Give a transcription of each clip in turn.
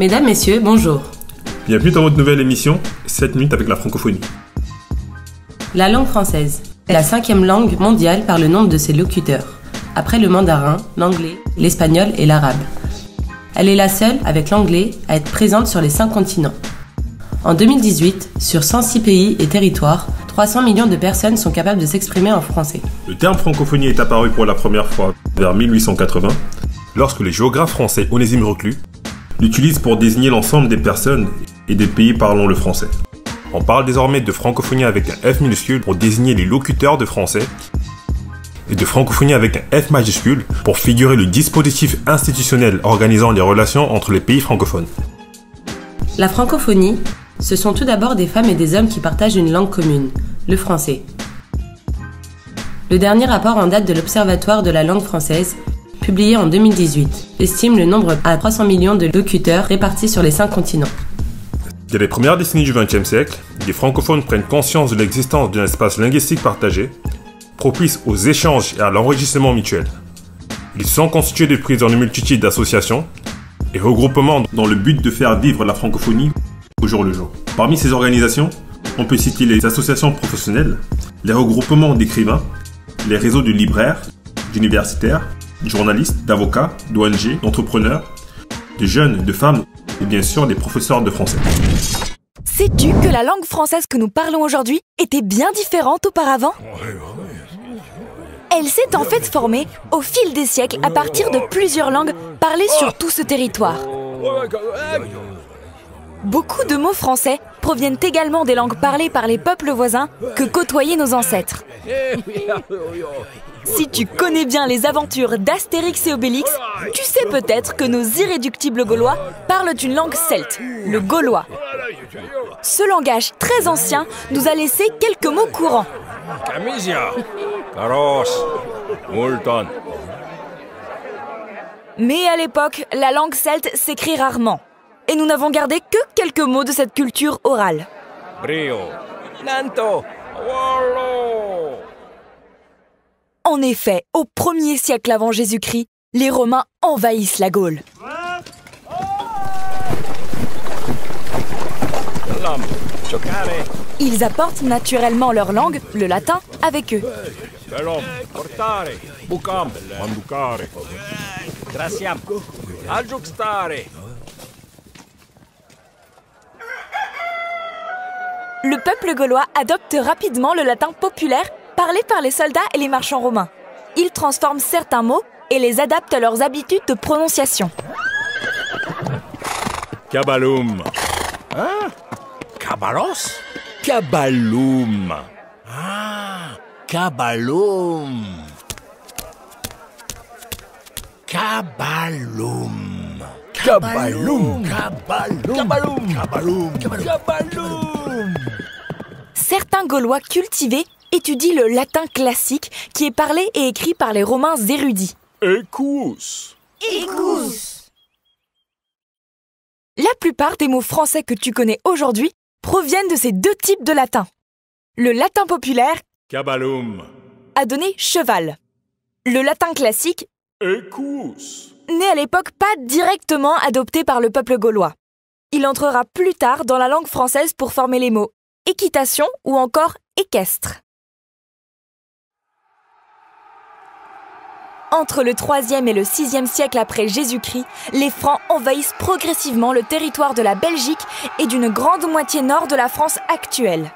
Mesdames, Messieurs, bonjour. Bienvenue dans votre nouvelle émission 7 minutes avec la francophonie. La langue française est la 5e langue mondiale par le nombre de ses locuteurs, après le mandarin, l'anglais, l'espagnol et l'arabe. Elle est la seule, avec l'anglais, à être présente sur les 5 continents. En 2018, sur 106 pays et territoires, 300 millions de personnes sont capables de s'exprimer en français. Le terme francophonie est apparu pour la première fois vers 1880, lorsque le géographe français Onésime Reclus l'utilise pour désigner l'ensemble des personnes et des pays parlant le français. On parle désormais de francophonie avec un F minuscule pour désigner les locuteurs de français et de francophonie avec un F majuscule pour figurer le dispositif institutionnel organisant les relations entre les pays francophones. La francophonie, ce sont tout d'abord des femmes et des hommes qui partagent une langue commune, le français. Le dernier rapport en date de l'Observatoire de la langue française, publié en 2018, estime le nombre à 300 millions de locuteurs répartis sur les 5 continents. Dès les premières décennies du XXe siècle, les francophones prennent conscience de l'existence d'un espace linguistique partagé, propice aux échanges et à l'enrichissement mutuel. Ils sont constitués de prises dans une multitude d'associations et regroupements dans le but de faire vivre la francophonie au jour le jour. Parmi ces organisations, on peut citer les associations professionnelles, les regroupements d'écrivains, les réseaux de libraires, d'universitaires, de journalistes, d'avocats, d'ONG, d'entrepreneurs, de jeunes, de femmes et bien sûr des professeurs de français. Sais-tu que la langue française que nous parlons aujourd'hui était bien différente auparavant ? Elle s'est en fait formée au fil des siècles à partir de plusieurs langues parlées sur tout ce territoire. Beaucoup de mots français proviennent également des langues parlées par les peuples voisins que côtoyaient nos ancêtres. Si tu connais bien les aventures d'Astérix et Obélix, tu sais peut-être que nos irréductibles Gaulois parlent une langue celte, le gaulois. Ce langage très ancien nous a laissé quelques mots courants. Camisia, Caros, Multon. Mais à l'époque, la langue celte s'écrit rarement. Et nous n'avons gardé que quelques mots de cette culture orale. Brio, Nanto, Wallo. En effet, au 1er siècle avant Jésus-Christ, les Romains envahissent la Gaule. Ils apportent naturellement leur langue, le latin, avec eux. Le peuple gaulois adopte rapidement le latin populaire parlé par les soldats et les marchands romains. Ils transforment certains mots et les adaptent à leurs habitudes de prononciation. Cabalum. Hein? Cabalos? Cabalum. Ah, Cabalum. Cabalum. Cabalum. Cabalum. Cabalum. Cabalum. Certains Gaulois cultivés étudient le latin classique qui est parlé et écrit par les Romains érudits. Écous. La plupart des mots français que tu connais aujourd'hui proviennent de ces deux types de latin. Le latin populaire Cabalum. a donné cheval. Le latin classique Écous. n'est à l'époque pas directement adopté par le peuple gaulois. Il entrera plus tard dans la langue française pour former les mots équitation ou encore équestre. Entre le 3e et le 6e siècle après Jésus-Christ, les Francs envahissent progressivement le territoire de la Belgique et d'une grande moitié nord de la France actuelle.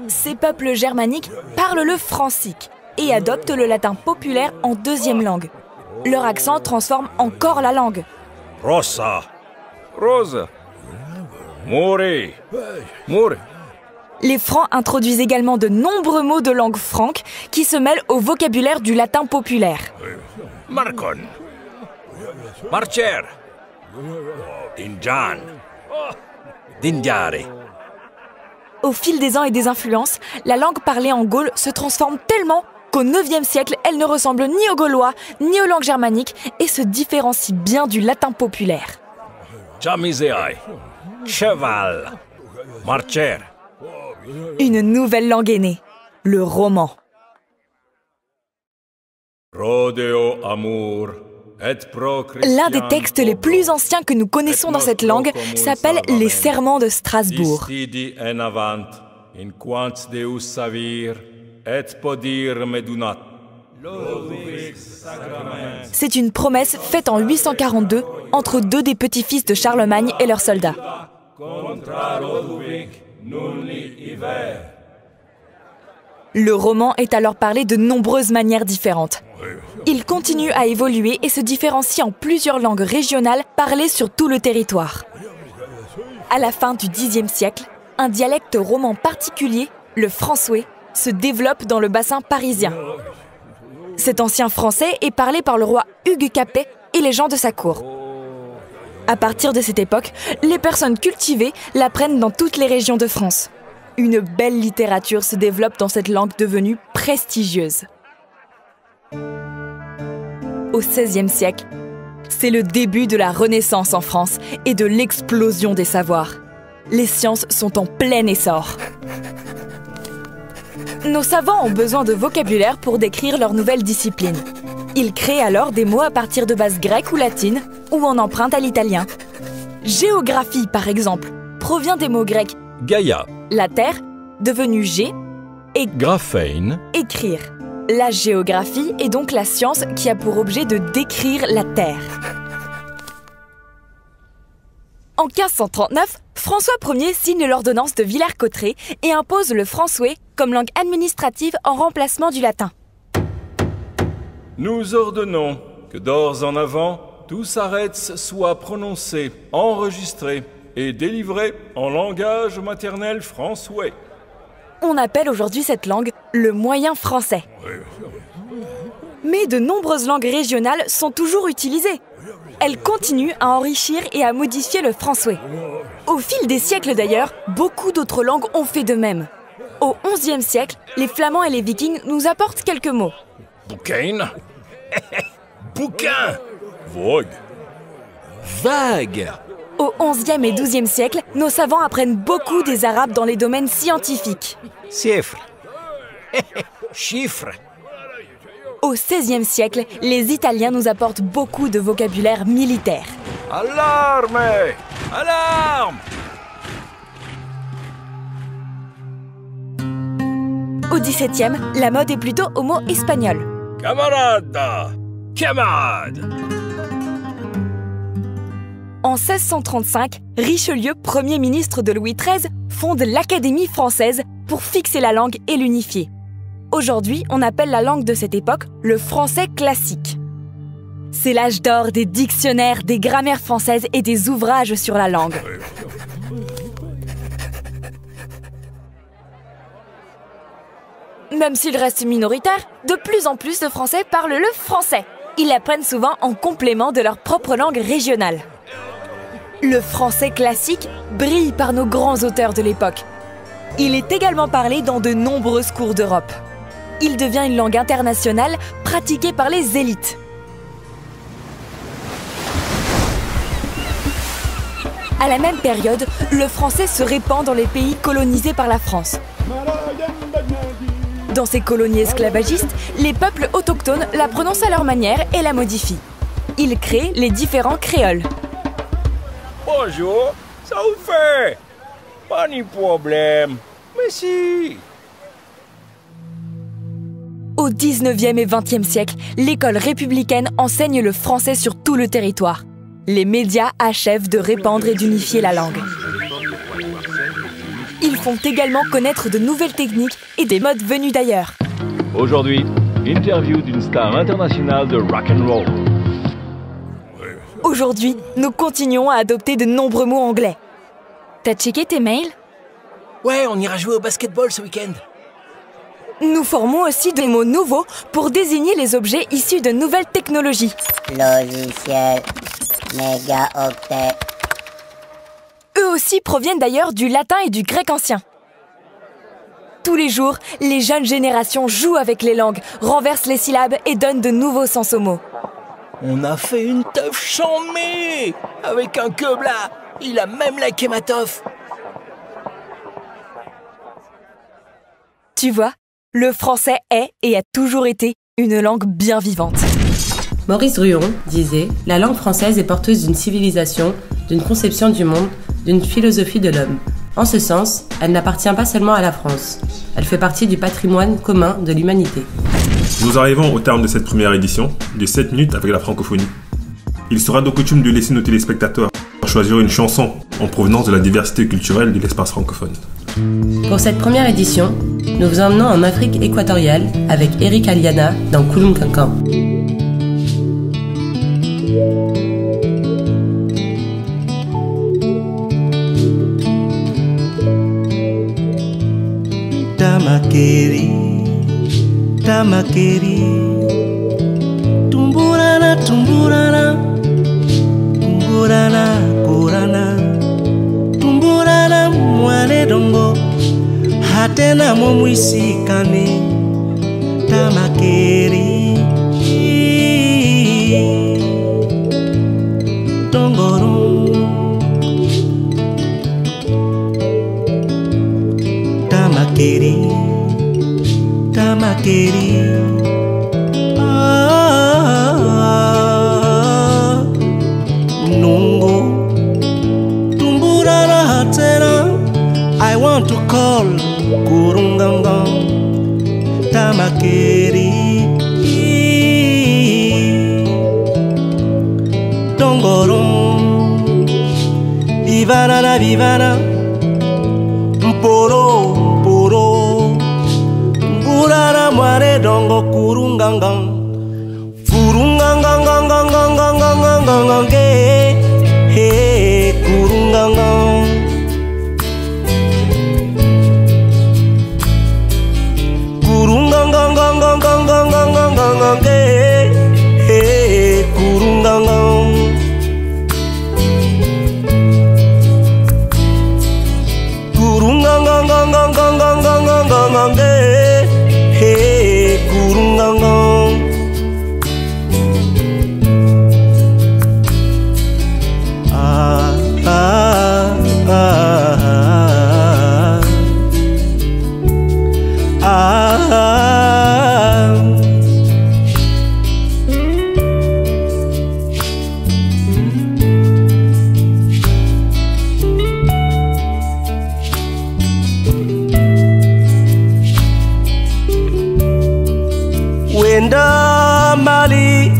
Ces peuples germaniques parlent le francique et adoptent le latin populaire en deuxième langue. Leur accent transforme encore la langue. Rossa. Rose. More. More. Les Francs introduisent également de nombreux mots de langue franque qui se mêlent au vocabulaire du latin populaire. Marcon. Marcher. Dinjan. Dindiare. Au fil des ans et des influences, la langue parlée en Gaule se transforme tellement qu'au 9e siècle, elle ne ressemble ni aux Gaulois ni aux langues germaniques et se différencie bien du latin populaire. Chamiseai. Cheval. Marcher. Une nouvelle langue est née, le roman. Rodeo amour. L'un des textes les plus anciens que nous connaissons dans cette langue s'appelle les Sermons de Strasbourg. C'est une promesse faite en 842 entre deux des petits-fils de Charlemagne et leurs soldats. Le roman est alors parlé de nombreuses manières différentes. Il continue à évoluer et se différencie en plusieurs langues régionales parlées sur tout le territoire. À la fin du Xe siècle, un dialecte roman particulier, le français, se développe dans le bassin parisien. Cet ancien français est parlé par le roi Hugues Capet et les gens de sa cour. À partir de cette époque, les personnes cultivées l'apprennent dans toutes les régions de France. Une belle littérature se développe dans cette langue devenue prestigieuse. Au XVIe siècle, c'est le début de la Renaissance en France et de l'explosion des savoirs. Les sciences sont en plein essor. Nos savants ont besoin de vocabulaire pour décrire leurs nouvelles disciplines. Ils créent alors des mots à partir de bases grecques ou latines, ou en empruntent à l'italien. Géographie, par exemple, provient des mots grecs Gaïa, la terre, devenue G, et Graphein, écrire. La géographie est donc la science qui a pour objet de décrire la terre. En 1539, François Ier signe l'ordonnance de Villers-Cotterêts et impose le français comme langue administrative en remplacement du latin. Nous ordonnons que d'ores en avant, tous arrêts soient prononcés, enregistrés et délivrés en langage maternel français. On appelle aujourd'hui cette langue le moyen français. Mais de nombreuses langues régionales sont toujours utilisées. Elles continuent à enrichir et à modifier le français. Au fil des siècles d'ailleurs, beaucoup d'autres langues ont fait de même. Au XIe siècle, les Flamands et les Vikings nous apportent quelques mots. Bouquin, Bouquin, Vogue, Vague, Au XIe et XIIe siècle, nos savants apprennent beaucoup des Arabes dans les domaines scientifiques. Chiffre, Chiffre, Au XVIe siècle, les Italiens nous apportent beaucoup de vocabulaire militaire. Alarme, Alarme. Au XVIIe, la mode est plutôt au mot espagnol. Camarade, camarade. En 1635, Richelieu, Premier ministre de Louis XIII, fonde l'Académie française pour fixer la langue et l'unifier. Aujourd'hui, on appelle la langue de cette époque le français classique. C'est l'âge d'or des dictionnaires, des grammaires françaises et des ouvrages sur la langue. Même s'il reste minoritaire, de plus en plus de Français parlent le français. Ils l'apprennent souvent en complément de leur propre langue régionale. Le français classique brille par nos grands auteurs de l'époque. Il est également parlé dans de nombreuses cours d'Europe. Il devient une langue internationale pratiquée par les élites. À la même période, le français se répand dans les pays colonisés par la France. Dans ces colonies esclavagistes, les peuples autochtones la prononcent à leur manière et la modifient. Ils créent les différents créoles. Bonjour, ça vous fait? Pas de problème. Mais si. Au 19e et 20e siècle, l'école républicaine enseigne le français sur tout le territoire. Les médias achèvent de répandre et d'unifier la langue. Ils font également connaître de nouvelles techniques et des modes venus d'ailleurs. Aujourd'hui, interview d'une star internationale de rock'n'roll. Aujourd'hui, nous continuons à adopter de nombreux mots anglais. T'as checké tes mails? Ouais, on ira jouer au basketball ce week-end. Nous formons aussi des mots nouveaux pour désigner les objets issus de nouvelles technologies. Logiciel, mégaoctet. Eux aussi proviennent d'ailleurs du latin et du grec ancien. Tous les jours, les jeunes générations jouent avec les langues, renversent les syllabes et donnent de nouveaux sens aux mots. On a fait une teuf chambée avec un quebla. Il a même liké ma teuf. Tu vois, le français est et a toujours été une langue bien vivante. Maurice Druon disait « La langue française est porteuse d'une civilisation, d'une conception du monde, d'une philosophie de l'homme. En ce sens, elle n'appartient pas seulement à la France. Elle fait partie du patrimoine commun de l'humanité. » Nous arrivons au terme de cette première édition de 7 minutes avec la francophonie. Il sera de coutume de laisser nos téléspectateurs choisir une chanson en provenance de la diversité culturelle de l'espace francophone. Pour cette première édition, nous vous emmenons en Afrique équatoriale avec Eric Aliana dans Kulum Kankan. Tamakeri, tamakeri, tumburana, tumburana, tumburana, kurana, tumburana, mwane dongo, hatena mumwisikane, tamakeri, dongoro, tamakeri, tamakeri, nungo, tumburana hatena. I want to call Kurungangang, tamakeri, dongoron, vivana na vivana, mporo, mporo, mburana mware dongo kurungangang, kurungangangangangangangangangangang, he kurungangang. Wenda mali,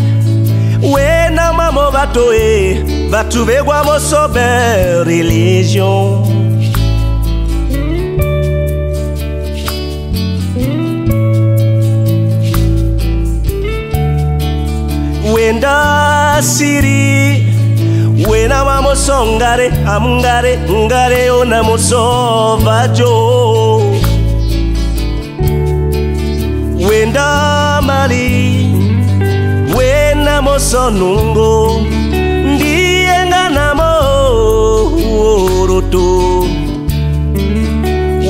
wena mamo batoe, batu begwa mo sobe religion. Wenda siri, wena mamo songare, amungare, ngare ona mo sovajo. Wenda mali, wena moso nungo, ndienga namo oroto.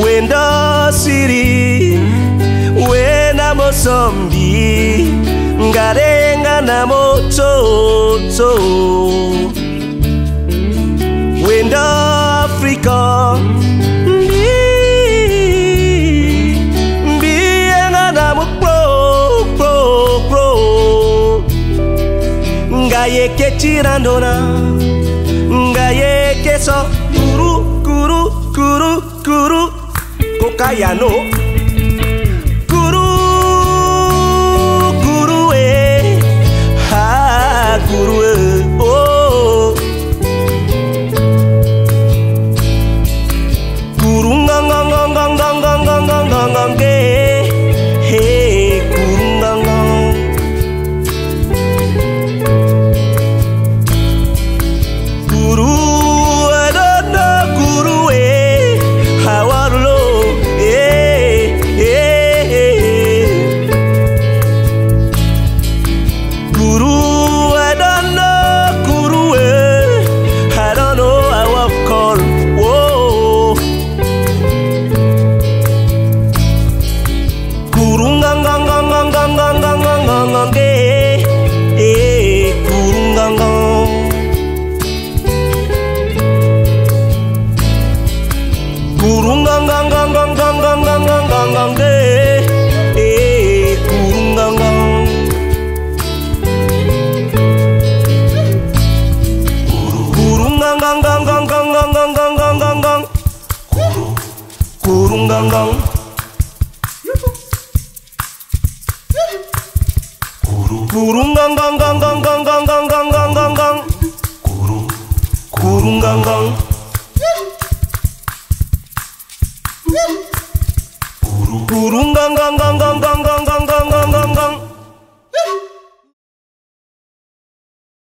Wenda siri, wena moso mbi, ngarenga namo toto. Wenda Afrika, ngaye ke tirandona, ngaye ke so kuru kuru kuru kuru kokayano.